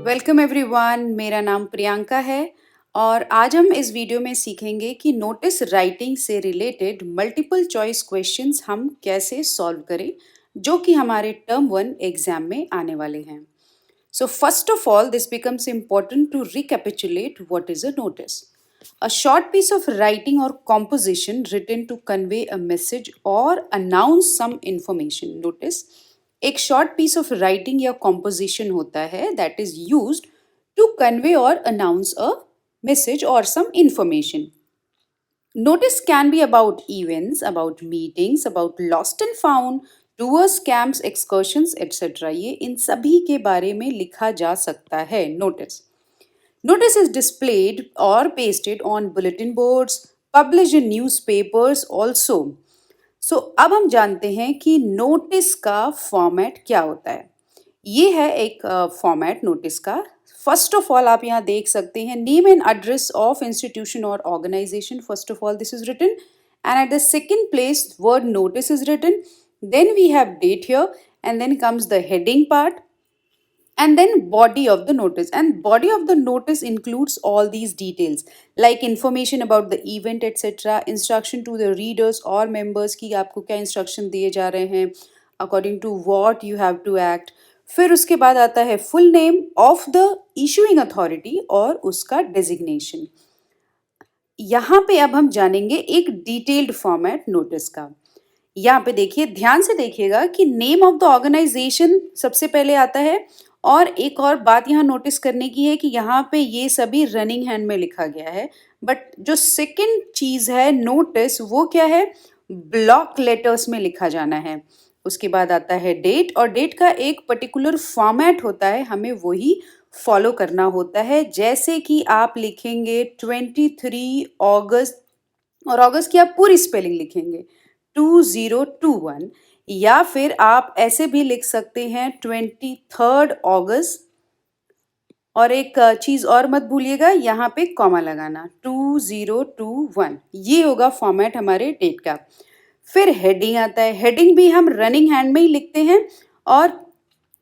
Welcome everyone, मेरा नाम प्रियंका है और आज हम इस वीडियो में सीखेंगे कि नोटिस राइटिंग से रिलेटेड मल्टीपल चॉइस क्वेश्चंस हम कैसे सॉल्व करें जो कि हमारे टर्म 1 एग्जाम में आने वाले हैं। So first of all, this becomes important to recapitulate what is a notice. A short piece of writing or composition written to convey a message or announce some information. Notice, एक short piece of writing या composition होता है that is used to convey or announce a message or some information. Notice can be about events, about meetings, about lost and found, tours, camps, excursions, etc. ये इन सभी के बारे में लिखा जा सकता है notice. Notice is displayed or pasted on bulletin boards, published in newspapers also. So अब हम जानते हैं कि नोटिस का फॉर्मेट क्या होता है. ये है एक फॉर्मेट नोटिस का. फर्स्ट ऑफ ऑल आप यहाँ देख सकते हैं name and address of institution और organisation. First of all this is written and at the second place word notice is written. Then we have date here and then comes the heading part and then body of the notice, and body of the notice includes all these details like information about the event etc, instruction to the readers or members कि आपको क्या instruction दिए जा रहे हैं, according to what you have to act. फिर उसके बाद आता है full name of the issuing authority और उसका designation. यहाँ पे अब हम जानेंगे एक डिटेल्ड फॉर्मेट नोटिस का. यहाँ पे देखिए, ध्यान से देखिएगा कि नेम ऑफ द ऑर्गेनाइजेशन सबसे पहले आता है और एक और बात यहाँ नोटिस करने की है कि यहाँ पे ये सभी रनिंग हैंड में लिखा गया है, बट जो सेकंड चीज़ है नोटिस वो क्या है, ब्लॉक लेटर्स में लिखा जाना है. उसके बाद आता है डेट और डेट का एक पर्टिकुलर फॉर्मेट होता है, हमें वही फॉलो करना होता है. जैसे कि आप लिखेंगे 23 अगस्त और अगस्त की आप पूरी स्पेलिंग लिखेंगे 2021, या फिर आप ऐसे भी लिख सकते हैं 23 अगस्त और एक चीज़ और मत भूलिएगा यहाँ पे कॉमा लगाना 2021. ये होगा फॉर्मेट हमारे डेट का. फिर हेडिंग आता है. हेडिंग भी हम रनिंग हैंड में ही लिखते हैं और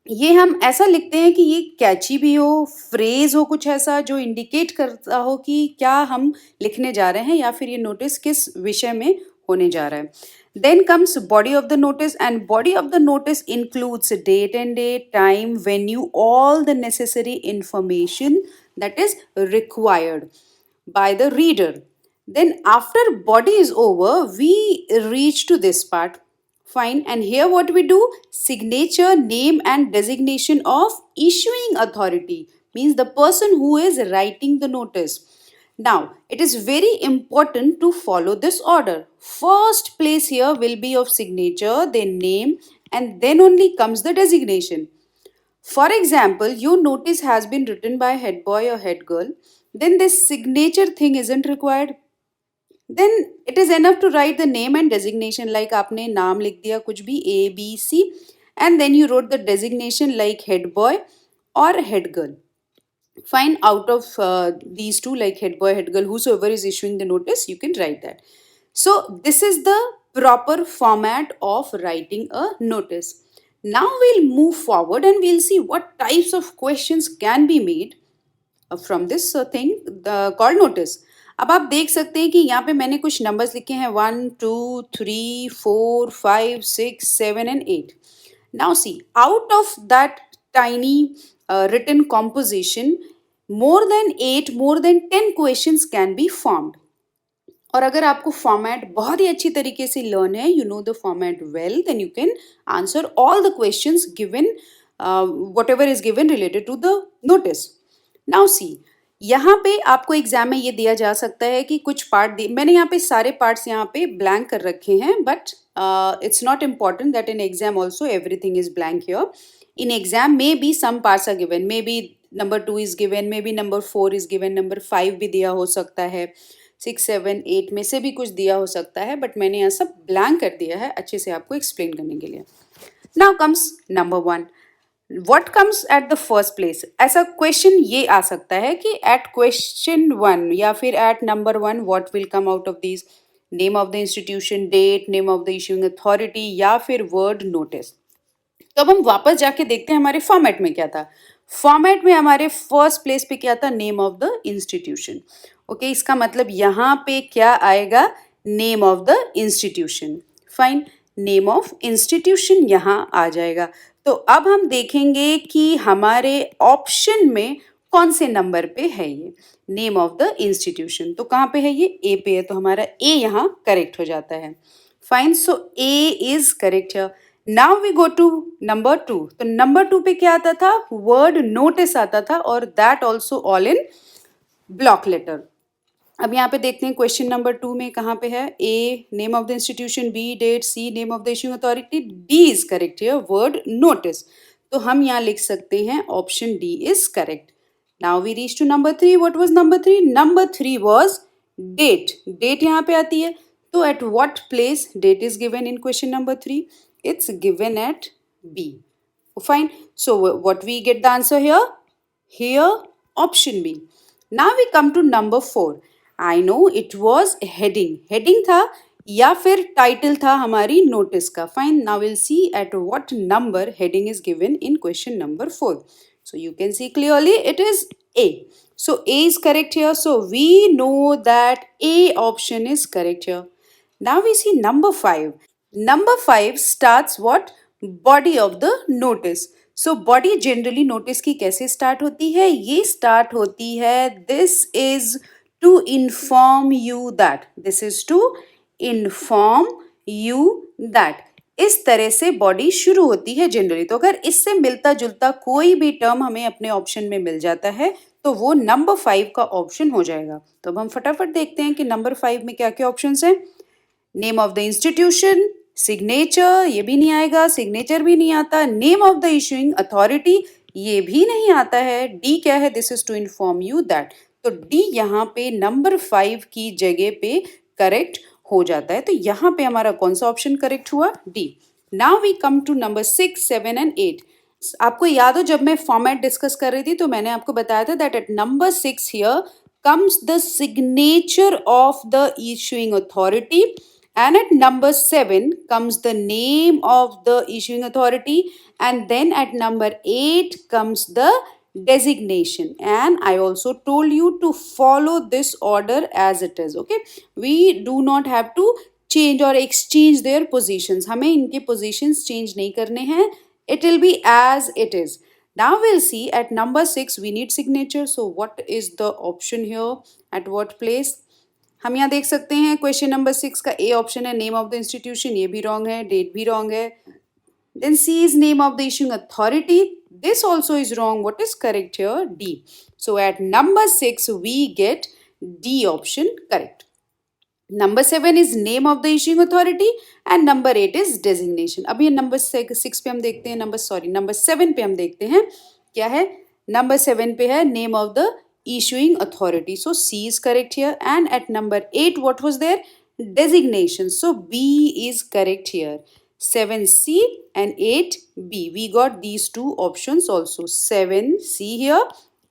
ये हम ऐसा लिखते हैं कि ये कैची भी हो, फ्रेज हो कुछ ऐसा जो इंडिकेट करता हो कि क्या हम लिखने जा रहे हैं या फिर ये नोटिस किस विषय में होने जा रहा है. Then comes body of the notice, and body of the notice includes date and date, time, venue, all the necessary information that is required by the reader. Then after body is over, we reach to this part. Fine. And here what we do? Signature, name and designation of issuing authority, means the person who is writing the notice. Now, it is very important to follow this order. First place here will be of signature, then name, and then only comes the designation. For example, your notice has been written by head boy or head girl, then this signature thing isn't required. Then it is enough to write the name and designation, like आपने नाम लिख दिया कुछ भी A, B, C, and then you wrote the designation like head boy or head girl. Fine, out of these two, like head boy, head girl, whosoever is issuing the notice, you can write that. So this is the proper format of writing a notice. Now we'll move forward and we'll see what types of questions can be made from this thing called notice. अब आप देख सकते हैं कि यहाँ पे मैंने कुछ नंबर्स लिखे हैं 1, 2, 3, 4, 5, 6, 7 and 8. Now see, out of that tiny written composition, more than 8, more than 10 questions can be formed. और अगर आपको फॉर्मेट बहुत ही अच्छी तरीके से लर्न है, you know the format well, then you can answer all the questions given, whatever is given related to the notice. Now see, यहाँ पे आपको एग्जाम में ये दिया जा सकता है कि कुछ पार्ट मैंने यहाँ पे सारे पार्ट्स यहाँ पे ब्लैंक कर रखे हैं, but it's not important that in exam also everything is blank here. In exam, maybe some parts are given, maybe number 2 is given, maybe number 4 is given, number 5 भी दिया हो सकता है, 6, 7, 8 में से भी कुछ दिया हो सकता है, बट मैंने यहाँ सब ब्लैंक कर दिया है अच्छे से आपको एक्सप्लेन करने के लिए. Now comes number 1. What comes at the first place? ऐसा क्वेश्चन ये आ सकता है कि at question 1 या फिर at number 1 what will come out of these? Name of the institution, date, name of the issuing authority या फिर वर्ड नोटिस। तो अब हम वापस जाके देखते हैं हमारे फॉर्मेट में क्या था। फॉर्मेट में हमारे फर्स्ट प्लेस पे क्या था, name of the institution. Okay, इसका मतलब यहाँ पे क्या आएगा, name of the institution. Fine, name of institution यहाँ आ जाएगा। तो अब हम देखेंगे कि हमारे ऑप्शन में कौन से नंबर पे है ये नेम ऑफ द इंस्टीट्यूशन। तो कहाँ पे है ये, ए पे है, तो हमारा ए यहाँ करेक्ट हो जाता है। Fine, so A is correct है। Now we go to number 2। तो नंबर 2 पे क्या आता था, वर्ड नोटिस आता था, और that also all in block letter. अब यहाँ पे देखते हैं क्वेश्चन नंबर 2 में कहाँ पे है, A name of the institution, B date, C name of the issuing authority, D is correct here word notice. तो हम यहाँ लिख सकते हैं option D is correct. Now we reach to number 3। What was number 3, number 3 was date. Date यहाँ पे आती है, तो at what place date is given in question number 3, it's given at B. Fine. So what we get the answer here? Here option B. Now we come to number 4. I know it was heading. Heading था या फिर title था हमारी notice का. Fine. Now we'll see at what number heading is given in question number 4. So you can see clearly it is A. So A is correct here. So we know that A option is correct here. Now we see number 5. Number 5 starts what? Body of the notice. So body generally notice की कैसे start होती है? ये start होती है this is to inform you that. This is to inform you that. इस तरह से बॉडी शुरू होती है जनरली। तो अगर इससे मिलता जुलता कोई भी टर्म हमें अपने ऑप्शन में मिल जाता है तो वो नंबर 5 का ऑप्शन हो जाएगा। तो अब हम फटाफट देखते हैं कि नंबर 5 में क्या क्या ऑप्शंस हैं। Name of the institution, signature ये भी नहीं आएगा, सिग्नेचर भी नहीं आता, name of the issuing authority ये भी नहीं आता है। डी क्या है, this is to inform you that. तो डी यहाँ पे नंबर 5 की जगह पे करेक्ट हो जाता है। तो यहाँ पे हमारा कौन सा ऑप्शन करेक्ट हुआ, D. Now we come to number 6, 7 and 8। आपको याद हो जब मैं फॉर्मेट डिस्कस कर रही थी तो मैंने आपको बताया था that at number 6 here comes the signature of the issuing authority, and at number 7 comes the name of the issuing authority, and then at number 8 comes the designation. And I also told you to follow this order as it is. Okay, we do not have to change or exchange their positions. हमें इनके positions change नहीं करने हैं, it will be as it is. Now we'll see at number 6 we need signature. So what is the option here, at what place? हम यहाँ देख सकते हैं क्वेश्चन नंबर 6 का ए ऑप्शन है नेम ऑफ द इंस्टीट्यूशन, ये भी wrong है, डेट भी रॉन्ग है। Then C is name of the issuing authority, this also is wrong. What is correct here, D. So at number 6 we get D option correct. Number 7 is name of the issuing authority and number 8 is designation. अब ये number 6 पे हम देखते हैं, number 7 पे हम देखते हैं क्या है। नंबर 7 पे है name of the issuing authority. So C is correct here. And at number 8 what was there? Designation. So B is correct here. 7C and 8B. We got these two options also. 7C here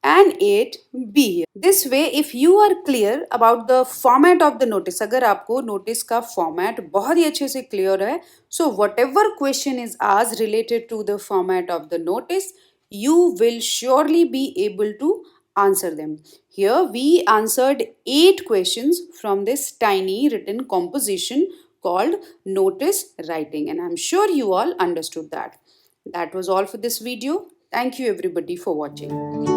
and 8B here. This way if you are clear about the format of the notice, अगर आपको notice का format बहुत ही अच्छे से clear है, so whatever question is asked related to the format of the notice, you will surely be able to answer them. Here we answered 8 questions from this tiny written composition called notice writing, and I'm sure you all understood that. That was all for this video. Thank you everybody for watching.